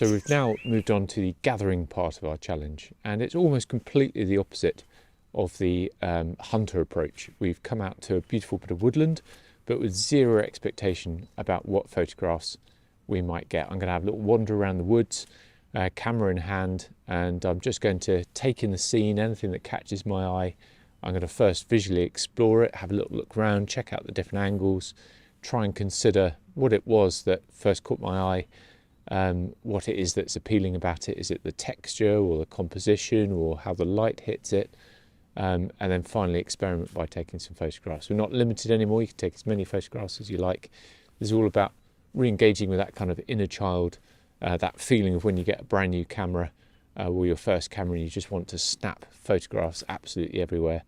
So we've now moved on to the gathering part of our challenge, and it's almost completely the opposite of the hunter approach. We've come out to a beautiful bit of woodland, but with zero expectation about what photographs we might get. I'm going to have a little wander around the woods, camera in hand, and I'm just going to take in the scene, anything that catches my eye. I'm going to first visually explore it, have a little look around, check out the different angles, try and consider what it was that first caught my eye, what it is that's appealing about it. Is it the texture or the composition or how the light hits it? And then finally experiment by taking some photographs. We're not limited anymore. You can take as many photographs as you like. This is all about re-engaging with that kind of inner child, that feeling of when you get a brand new camera or your first camera and you just want to snap photographs absolutely everywhere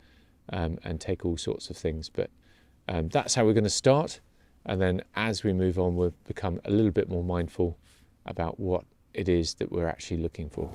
and take all sorts of things. But that's how we're going to start. And then as we move on, we'll become a little bit more mindful about what it is that we're actually looking for.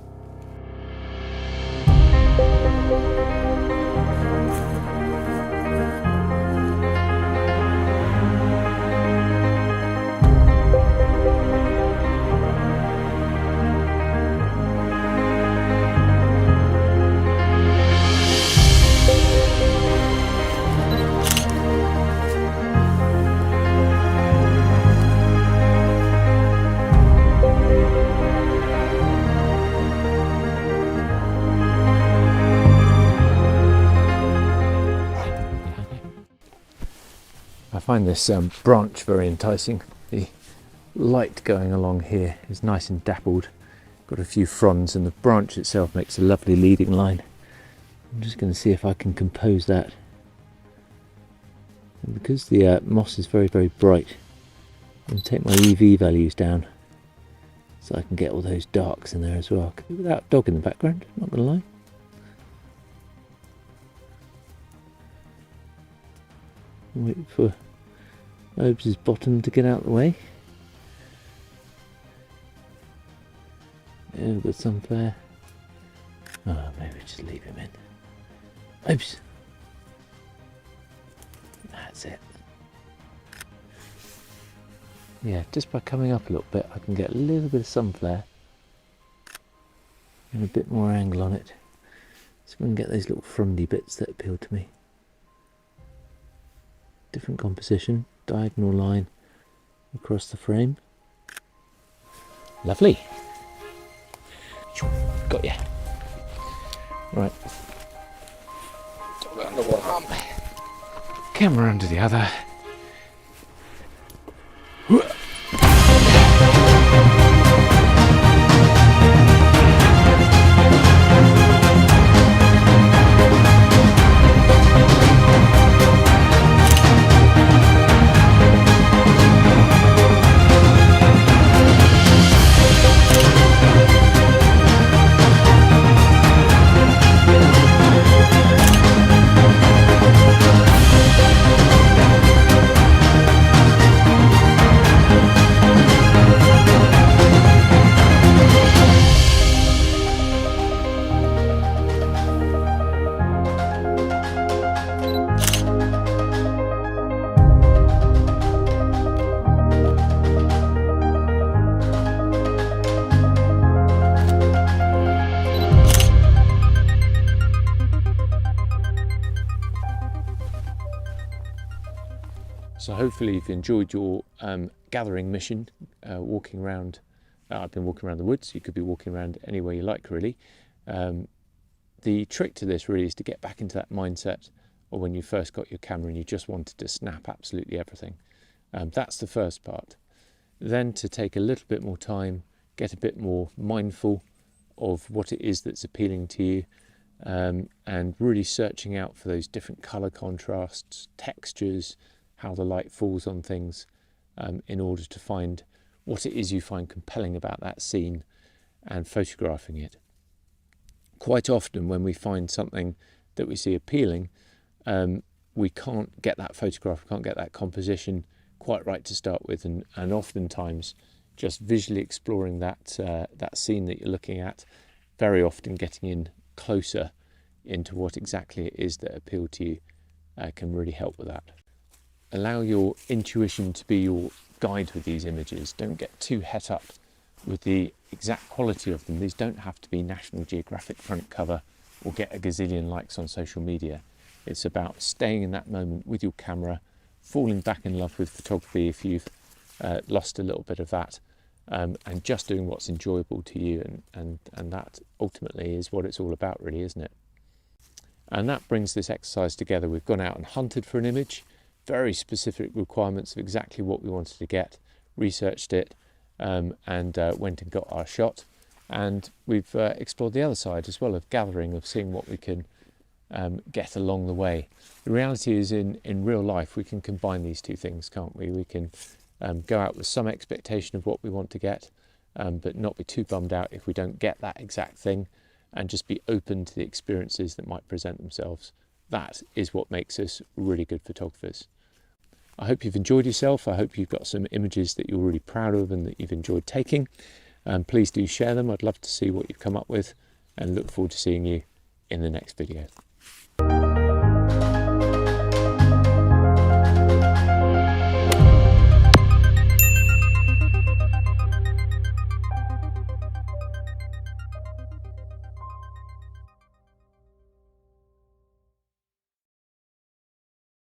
I find this branch very enticing. The light going along here is nice and dappled. Got a few fronds and the branch itself makes a lovely leading line. I'm just going to see if I can compose that. And because the moss is very, very bright, I'm going to take my EV values down so I can get all those darks in there as well. Without a dog in the background, not going to lie. Wait for Obes' bottom to get out of the way. Yeah, we've got some flare. Oh, maybe just leave him in. Obes! That's it. Yeah, just by coming up a little bit, I can get a little bit of sun flare and a bit more angle on it. So we can get those little frondy bits that appeal to me. Different composition, diagonal line across the frame. Lovely. Got ya. Right. Dog under one arm, camera under the other. So hopefully you've enjoyed your gathering mission, walking around. I've been walking around the woods. You could be walking around anywhere you like, really. The trick to this really is to get back into that mindset of when you first got your camera and you just wanted to snap absolutely everything. That's the first part. Then to take a little bit more time, get a bit more mindful of what it is that's appealing to you, and really searching out for those different colour contrasts, textures, how the light falls on things, in order to find what it is you find compelling about that scene and photographing it. Quite often when we find something that we see appealing, we can't get that photograph, we can't get that composition quite right to start with, and oftentimes just visually exploring that scene that you're looking at, very often getting in closer into what exactly it is that appealed to you, can really help with that. Allow your intuition to be your guide with these images. Don't get too het up with the exact quality of them. These don't have to be National Geographic front cover or get a gazillion likes on social media. It's about staying in that moment with your camera, falling back in love with photography if you've lost a little bit of that, and just doing what's enjoyable to you, and that ultimately is what it's all about, really, isn't it? And that brings this exercise together. We've gone out and hunted for an image, very specific requirements of exactly what we wanted to get, researched it, and went and got our shot. And we've explored the other side as well, of gathering, of seeing what we can get along the way. The reality is, in real life, we can combine these two things, can't we? We can go out with some expectation of what we want to get, but not be too bummed out if we don't get that exact thing, and just be open to the experiences that might present themselves. That is what makes us really good photographers. I hope you've enjoyed yourself. I hope you've got some images that you're really proud of and that you've enjoyed taking. Please do share them. I'd love to see what you've come up with, and look forward to seeing you in the next video.